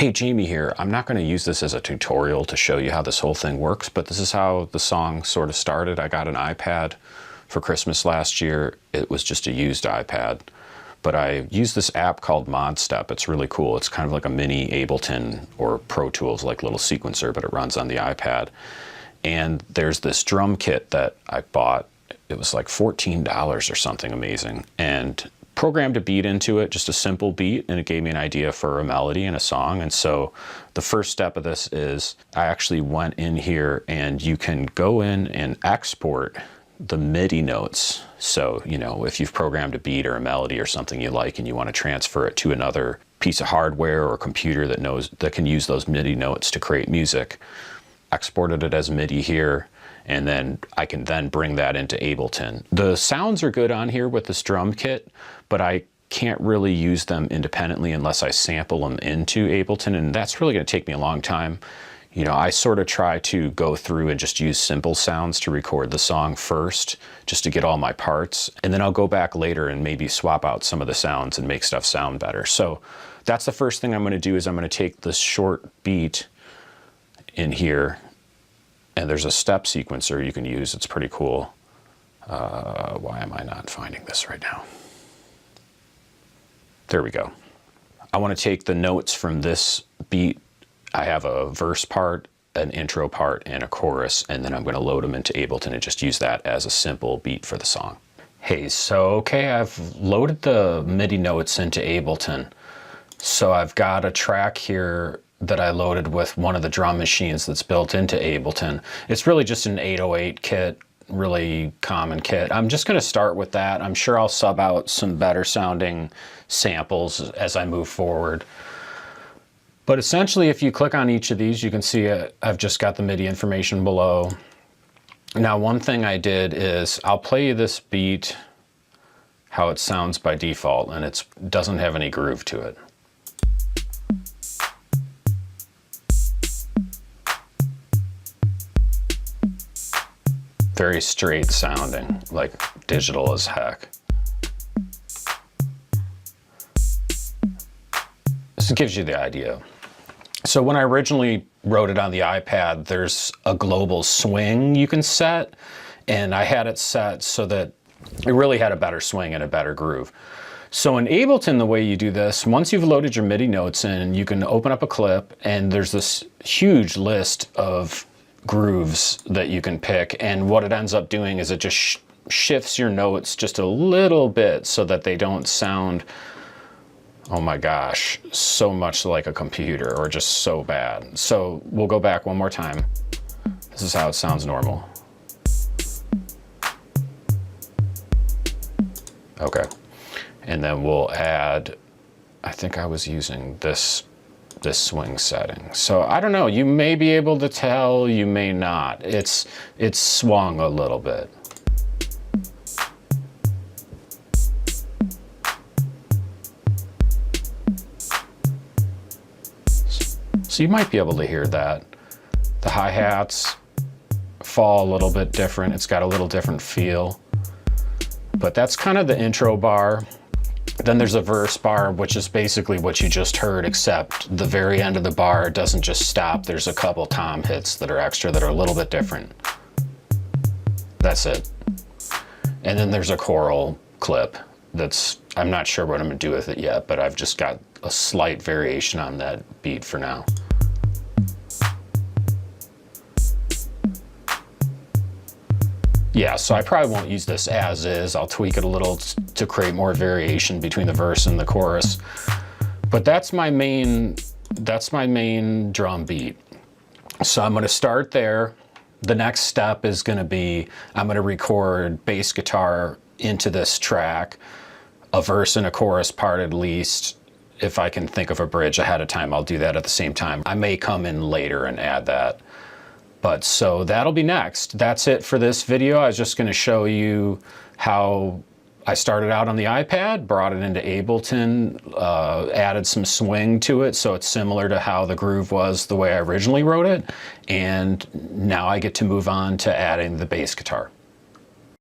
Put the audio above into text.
Hey, Jamie here. I'm not going to use this as a tutorial to show you how this whole thing works, but this is how the song sort of started. I got an iPad for Christmas last year. It was just a used iPad, but I used this app called Modstep. It's really cool. It's kind of like a mini Ableton or Pro Tools like little sequencer, but it runs on the iPad. And there's this drum kit that I bought. It was like $14 or something amazing, and programmed a beat into it, just a simple beat, and it gave me an idea for a melody and a song. And so the first step of this is I actually went in here, and you can go in and export the MIDI notes. So, you know, if you've programmed a beat or a melody or something you like and you want to transfer it to another piece of hardware or computer that can use those MIDI notes to create music, exported it as MIDI here, and then I can then bring that into Ableton. The sounds are good on here with this drum kit, but I can't really use them independently unless I sample them into Ableton, and that's really going to take me a long time. You know, I sort of try to go through and just use simple sounds to record the song first, just to get all my parts, and then I'll go back later and maybe swap out some of the sounds and make stuff sound better. So that's the first thing I'm going to do, is I'm going to take this short beat in here, and there's a step sequencer you can use. It's pretty cool. Why am I not finding this right now? There we go. I want to take the notes from this beat. I have a verse part, an intro part, and a chorus, and then I'm going to load them into Ableton and just use that as a simple beat for the song. Hey, so okay, I've loaded the MIDI notes into Ableton. So I've got a track here that I loaded with one of the drum machines that's built into Ableton. It's really just an 808 kit, really common kit. I'm just going to start with that. I'm sure I'll sub out some better sounding samples as I move forward. But essentially, if you click on each of these, you can see I've just got the MIDI information below. Now, one thing I did is I'll play you this beat how it sounds by default, and it doesn't have any groove to it. Very straight sounding, like digital as heck. This gives you the idea. So when I originally wrote it on the iPad, there's a global swing you can set, and I had it set so that it really had a better swing and a better groove. So in Ableton, the way you do this, once you've loaded your MIDI notes in, you can open up a clip, and there's this huge list of grooves that you can pick, and what it ends up doing is it just shifts your notes just a little bit so that they don't sound, oh my gosh, so much like a computer or just so bad. So we'll go back one more time. This is how it sounds normal. Okay, and then we'll add, I think I was using this swing setting. So I don't know, you may be able to tell, you may not. It's swung a little bit. So you might be able to hear that. The hi-hats fall a little bit different. It's got a little different feel. But that's kind of the intro bar. Then there's a verse bar, which is basically what you just heard, except the very end of the bar doesn't just stop. There's a couple tom hits that are extra that are a little bit different. That's it. And then there's a choral clip I'm not sure what I'm gonna do with it yet, but I've just got a slight variation on that beat for now. Yeah, so I probably won't use this as is. I'll tweak it a little to create more variation between the verse and the chorus. But that's my main drum beat. So I'm gonna start there. The next step is gonna be, I'm gonna record bass guitar into this track, a verse and a chorus part at least. If I can think of a bridge ahead of time, I'll do that at the same time. I may come in later and add that. But so that'll be next. That's it for this video. I was just gonna show you how I started out on the iPad, brought it into Ableton, added some swing to it so it's similar to how the groove was the way I originally wrote it. And now I get to move on to adding the bass guitar.